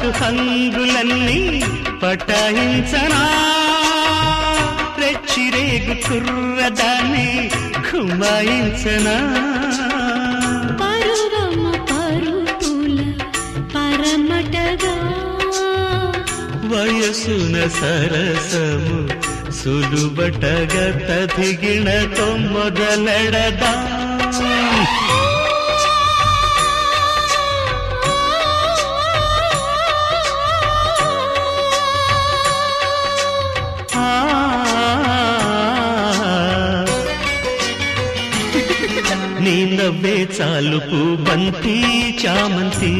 పాటు హంగులన్నీ పటాయించనా రెచ్చిరేగు కుర్రదాన్ని కుమాయించనా పరువమ్మ పరుపుల పరమటగా వయసున సరసము సులుబటగా తదిగిణతో మొదలెడదా నీ నవ్వే చాలు పూబంతి చామంతి